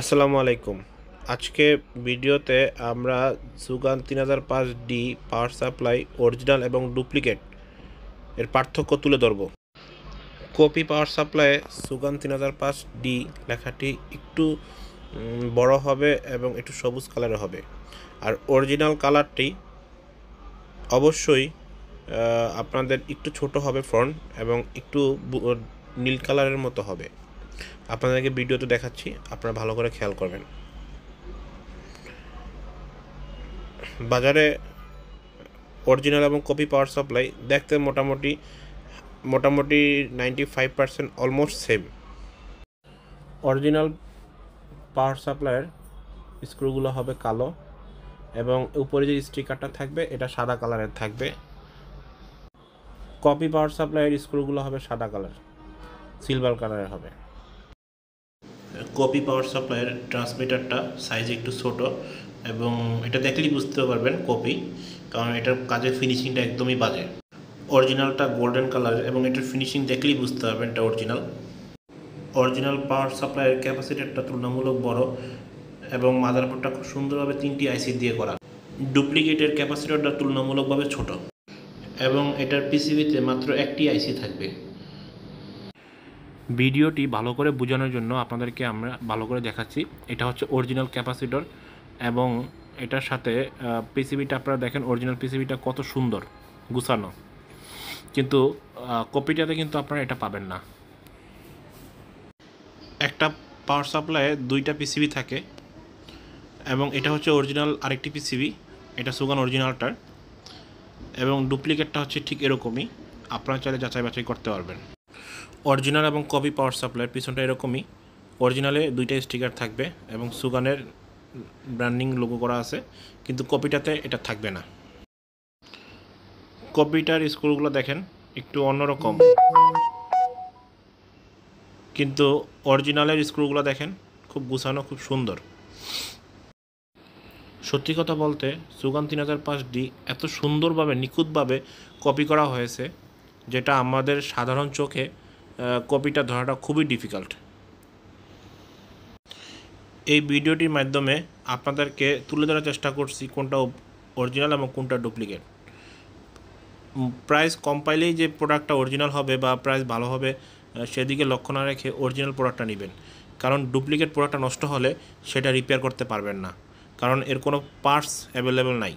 আসসালামু আলাইকুম। আজকে ভিডিওতে আমরা সুগান 3005D পাওয়ার সাপ্লাই অরিজিনাল এবং ডুপ্লিকেট এর পার্থক্য তুলে ধরব। কপি পাওয়ার সাপ্লাইয়ে সুগান 3005D লেখাটি একটু বড় হবে এবং একটু সবুজ কালারের হবে, আর অরিজিনাল কালারটি অবশ্যই আপনাদের একটু ছোট হবে ফন্ট এবং একটু নীল কালারের মতো হবে। আপনাদেরকে ভিডিওতে দেখাচ্ছি, আপনারা ভালো করে খেয়াল করবেন। বাজারে অরিজিনাল এবং কপি পাওয়ার সাপ্লাই দেখতে মোটামুটি 95% অলমোস্ট সেম। অরিজিনাল পাওয়ার সাপ্লাইয়ের স্ক্রুগুলো হবে কালো এবং উপরে যে স্টিকারটা থাকবে এটা সাদা কালারের থাকবে। কপি পাওয়ার সাপ্লাইয়ের স্ক্রুগুলো হবে সাদা কালার, সিলভার কালারের হবে। কপি পাওয়ার সাপ্লাইয়ের ট্রান্সমিটারটা সাইজ একটু ছোট এবং এটা দেখলেই বুঝতে পারবেন কপি, কারণ এটার কাজের ফিনিশিংটা একদমই বাজে। অরিজিনালটা গোল্ডেন কালারের এবং এটার ফিনিশিং দেখলেই বুঝতে পারবেন এটা অরিজিনাল। অরিজিনাল পাওয়ার সাপ্লাইয়ের ক্যাপাসিটারটা তুলনামূলক বড় এবং মাদারবোর্ডটা খুব সুন্দরভাবে 3টি আইসি দিয়ে করা। ডুপ্লিকেটের ক্যাপাসিটারটা তুলনামূলকভাবে ছোট এবং এটার পিসিবিতে মাত্র একটি আইসি থাকবে। ভিডিওটি ভালো করে বোঝানোর জন্য আপনাদেরকে আমরা ভালো করে দেখাচ্ছি। এটা হচ্ছে অরিজিনাল ক্যাপাসিটর এবং এটার সাথে পিসিবিটা আপনারা দেখেন, অরিজিনাল পিসিবিটা কত সুন্দর গুছানো, কিন্তু কপিটাতে কিন্তু আপনারা এটা পাবেন না। একটা পাওয়ার সাপ্লাইয়ে 2টা পিসিবি থাকে এবং এটা হচ্ছে অরিজিনাল আরেকটি পিসিবি, এটা সুগান অরিজিনালটার, এবং ডুপ্লিকেটটা হচ্ছে ঠিক এরকমই। আপনারা চাইলে যাচাই বাছাই করতে পারবেন। অরিজিনাল এবং কপি পাওয়ার সাপ্লাইয়ের পিছনটা এরকমই। অরিজিনালে 2টা স্টিকার থাকবে এবং সুগানের ব্র্যান্ডিং লোগো করা আছে, কিন্তু কপিটাতে এটা থাকবে না। কপিটার স্ক্রুগুলো দেখেন একটু অন্যরকম, কিন্তু অরিজিনালের স্ক্রুগুলো দেখেন খুব গুছানো, খুব সুন্দর। সত্যি কথা বলতে সুগান 3005D এত সুন্দরভাবে নিখুঁতভাবে কপি করা হয়েছে, যেটা আমাদের সাধারণ চোখে কপিটা ধরাটা খুবই ডিফিকাল্ট। এই ভিডিওটির মাধ্যমে আপনাদেরকে তুলে ধরার চেষ্টা করছি কোনটা অরিজিনাল এবং কোনটা ডুপ্লিকেট। প্রাইস কম পাইলেই যে প্রোডাক্টটা অরিজিনাল হবে বা প্রাইস ভালো হবে সেদিকে লক্ষ্য না রেখে অরিজিনাল প্রোডাক্টটা নেবেন, কারণ ডুপ্লিকেট প্রোডাক্টটা নষ্ট হলে সেটা রিপেয়ার করতে পারবেন না, কারণ এর কোনো পার্টস অ্যাভেলেবেল নাই।